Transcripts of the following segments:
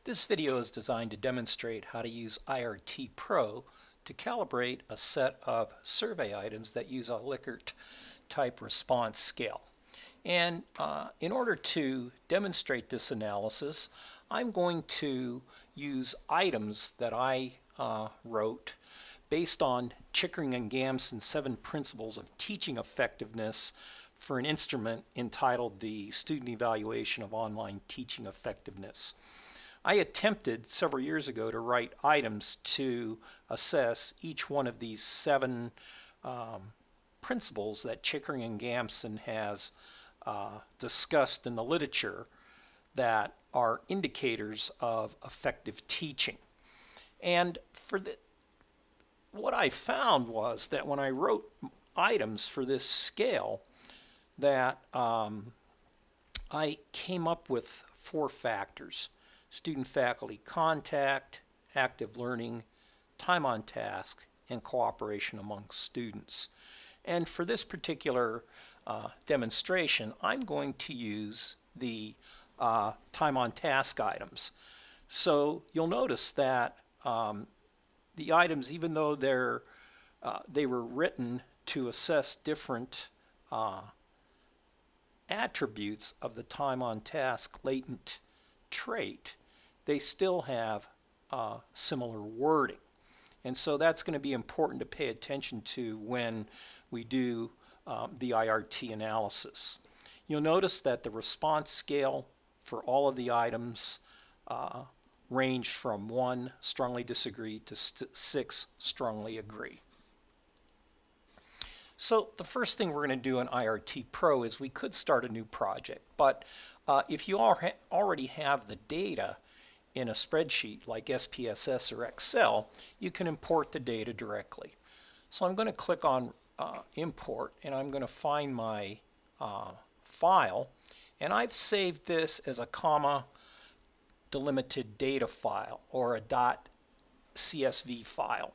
This video is designed to demonstrate how to use IRTPro to calibrate a set of survey items that use a Likert type response scale. And in order to demonstrate this analysis, I'm going to use items that I wrote based on Chickering and Gamson's 7 principles of teaching effectiveness for an instrument entitled the Student Evaluation of Online Teaching Effectiveness. I attempted several years ago to write items to assess each one of these 7 principles that Chickering and Gamson has discussed in the literature that are indicators of effective teaching. And what I found was that when I wrote items for this scale, that I came up with 4 factors: student-faculty contact, active learning, time on task, and cooperation amongst students. And for this particular demonstration, I'm going to use the time on task items. So you'll notice that the items, even though they were written to assess different attributes of the time on task latent trait, they still have similar wording. And so that's going to be important to pay attention to when we do the IRT analysis. You'll notice that the response scale for all of the items ranged from 1, strongly disagree, to 6, strongly agree. So the first thing we're going to do in IRTPro is we could start a new project, but if you already have the data in a spreadsheet like SPSS or Excel, you can import the data directly. So I'm going to click on Import, and I'm going to find my file, and I've saved this as a comma delimited data file or a .csv file.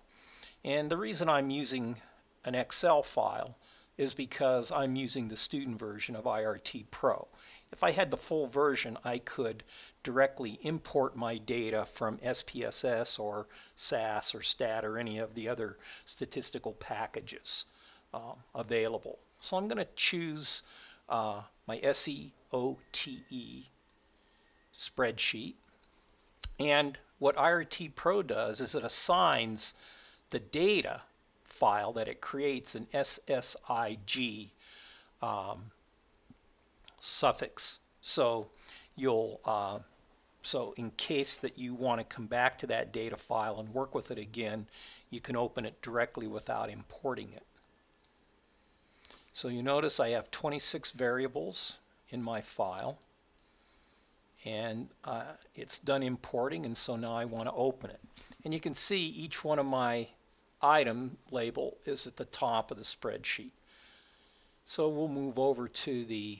And the reason I'm using an Excel file is because I'm using the student version of IRTPro. If I had the full version, I could directly import my data from SPSS or SAS or STAT or any of the other statistical packages available. So I'm going to choose my SEOTE spreadsheet. And what IRTPro does is it assigns the data file that it creates an SSIG suffix. So so in case that you want to come back to that data file and work with it again, you can open it directly without importing it. So you notice I have 26 variables in my file, and it's done importing, and so now I want to open it. And you can see each one of my item label is at the top of the spreadsheet. So we'll move over to the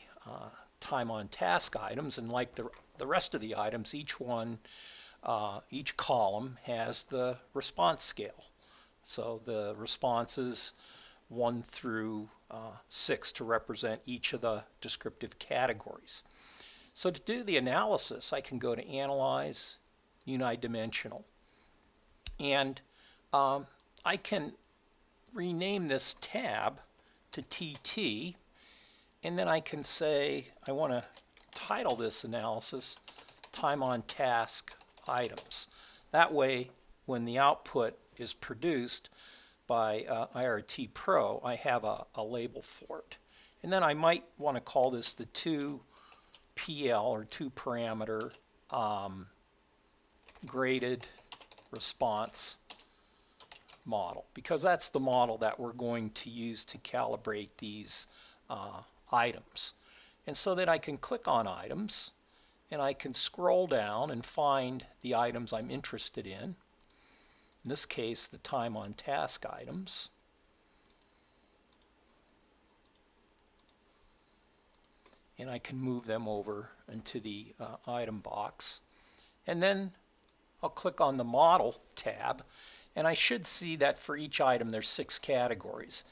time on task items, and like the rest of the items, each column has the response scale. So the responses 1 through 6 to represent each of the descriptive categories. So to do the analysis, I can go to Analyze, Unidimensional, and I can rename this tab to TT, and then I can say I want to title this analysis Time on Task Items. That way, when the output is produced by IRTPro, I have a label for it. And then I might want to call this the 2PL or 2 parameter graded response model, because that's the model that we're going to use to calibrate these items. And so that I can click on items, and I can scroll down and find the items I'm interested in this case the time on task items. And I can move them over into the item box. And then I'll click on the Model tab, and I should see that for each item there's 6 categories.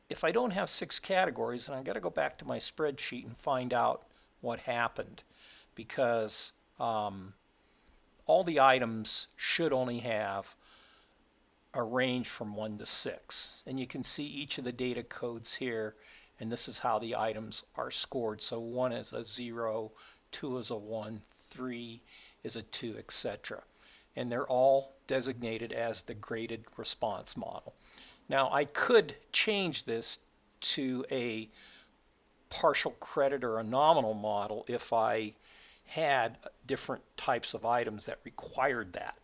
If I don't have 6 categories, then I've got to go back to my spreadsheet and find out what happened, because all all the items should only have a range from 1 to 6. And you can see each of the data codes here, and this is how the items are scored. So 1 is a 0, 2 is a 1, 3 is a 2, etc. And they're all designated as the graded response model. Now I could change this to a partial credit or a nominal model if I had different types of items that required that.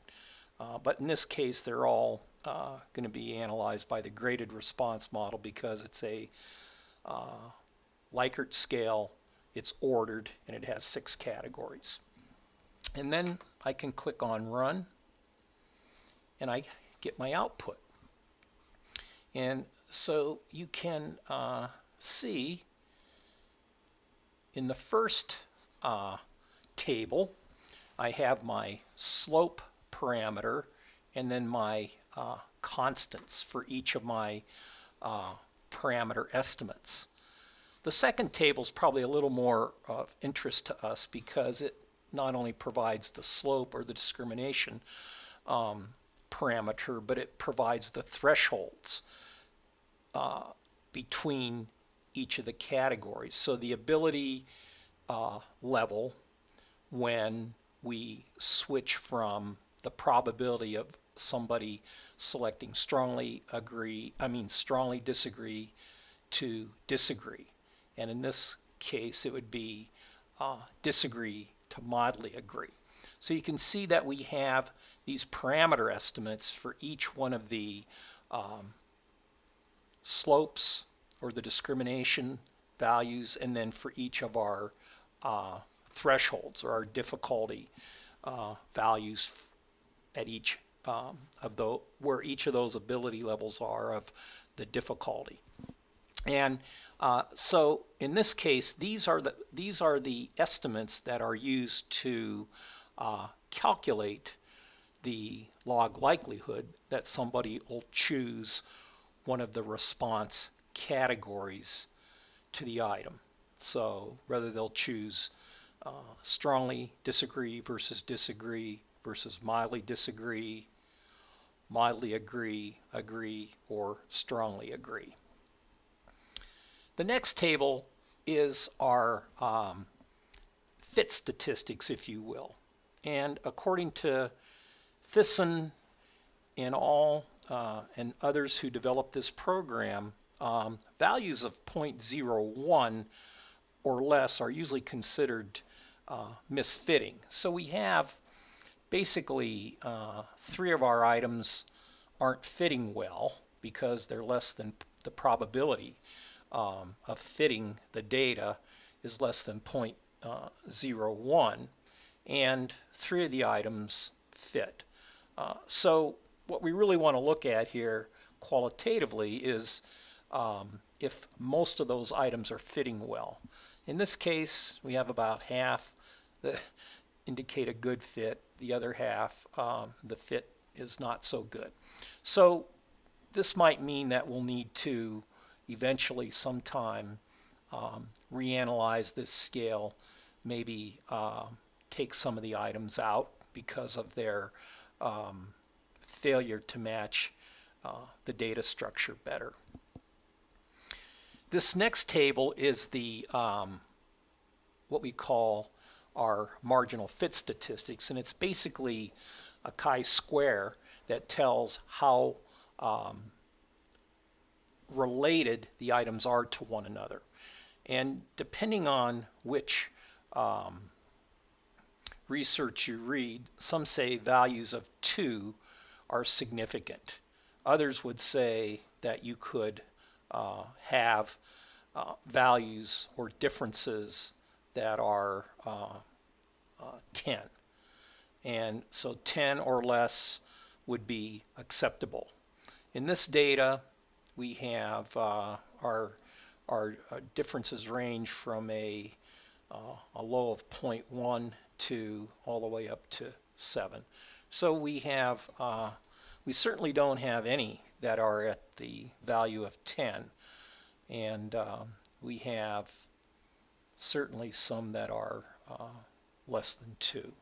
But in this case, they're all going to be analyzed by the graded response model because it's a Likert scale, it's ordered, and it has 6 categories. And then I can click on Run, and I get my output. And so you can see in the first table, I have my slope parameter and then my constants for each of my parameter estimates. The second table is probably a little more of interest to us because it not only provides the slope or the discrimination parameter, but it provides the thresholds between each of the categories. So the ability level, when we switch from the probability of somebody selecting strongly disagree to disagree. And in this case, it would be disagree to mildly agree. So you can see that we have these parameter estimates for each one of the slopes or the discrimination values, and then for each of our thresholds or our difficulty values at each where each of those ability levels are of the difficulty. And so in this case, these are the estimates that are used to calculate the log likelihood that somebody will choose one of the response categories to the item. So whether they'll choose strongly disagree versus mildly disagree, mildly agree, or strongly agree. The next table is our fit statistics, if you will. And according to Thyssen and and others who developed this program, values of 0.01 or less are usually considered misfitting. So we have basically 3 of our items aren't fitting well because they're less than the probability of fitting the data is less than 0.01, and 3 of the items fit. So what we really want to look at here qualitatively is if most of those items are fitting well. In this case, we have about half that indicate a good fit. The other half, the fit is not so good. So this might mean that we'll need to eventually sometime reanalyze this scale, maybe take some of the items out because of their failure to match the data structure better. This next table is the what we call our marginal fit statistics, and it's basically a chi-square that tells how related the items are to one another. And depending on which research you read, some say values of 2 are significant. Others would say that you could have values or differences that are 10. And so 10 or less would be acceptable. In this data, we have our differences range from a low of 0.1 to all the way up to 7. So we have we certainly don't have any that are at the value of 10, and we have certainly some that are less than 2.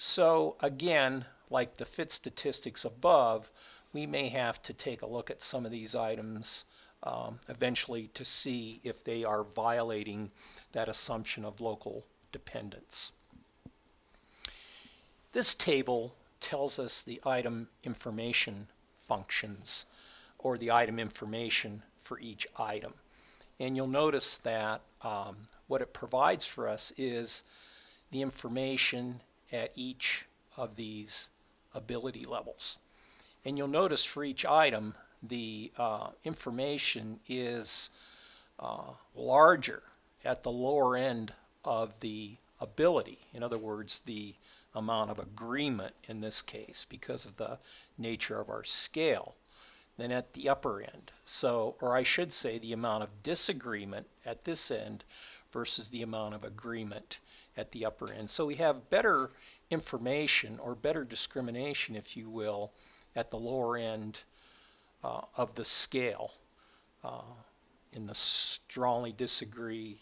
So again, like the fit statistics above, we may have to take a look at some of these items eventually to see if they are violating that assumption of local dependence. This table tells us the item information functions, or the item information for each item. And you'll notice that what it provides for us is the information at each of these ability levels. And you'll notice for each item, the information is larger at the lower end of the ability. In other words, the amount of agreement in this case, because of the nature of our scale, than at the upper end. So, or I should say, the amount of disagreement at this end versus the amount of agreement at the upper end. So we have better information, or better discrimination, if you will, at the lower end of the scale, in the strongly disagree,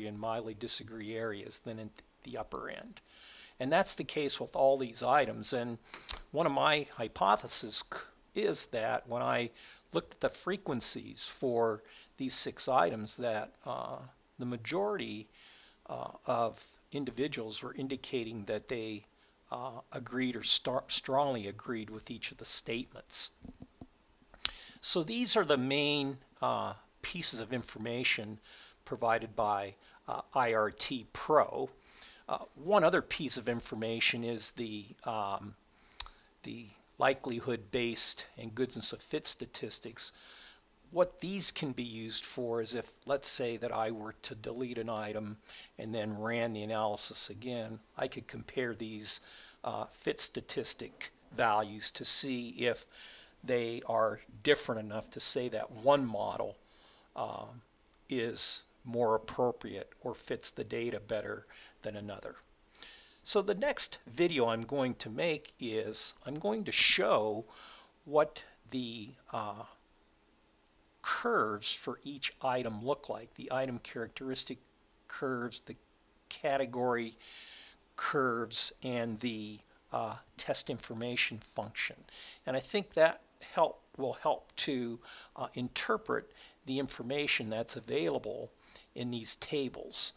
and mildly disagree areas than in the upper end. And that's the case with all these items. And one of my hypotheses is that when I looked at the frequencies for these 6 items, that the majority of individuals were indicating that they agreed, or strongly agreed, with each of the statements. So these are the main pieces of information provided by IRTPro. One other piece of information is the likelihood-based and goodness of fit statistics. What these can be used for is if, let's say, that I were to delete an item and then ran the analysis again, I could compare these fit statistic values to see if they are different enough to say that one model is more appropriate or fits the data better than another. So the next video I'm going to make is I'm going to show what the curves for each item look like. The item characteristic curves, the category curves, and the test information function. And I think that will help to interpret the information that's available in these tables.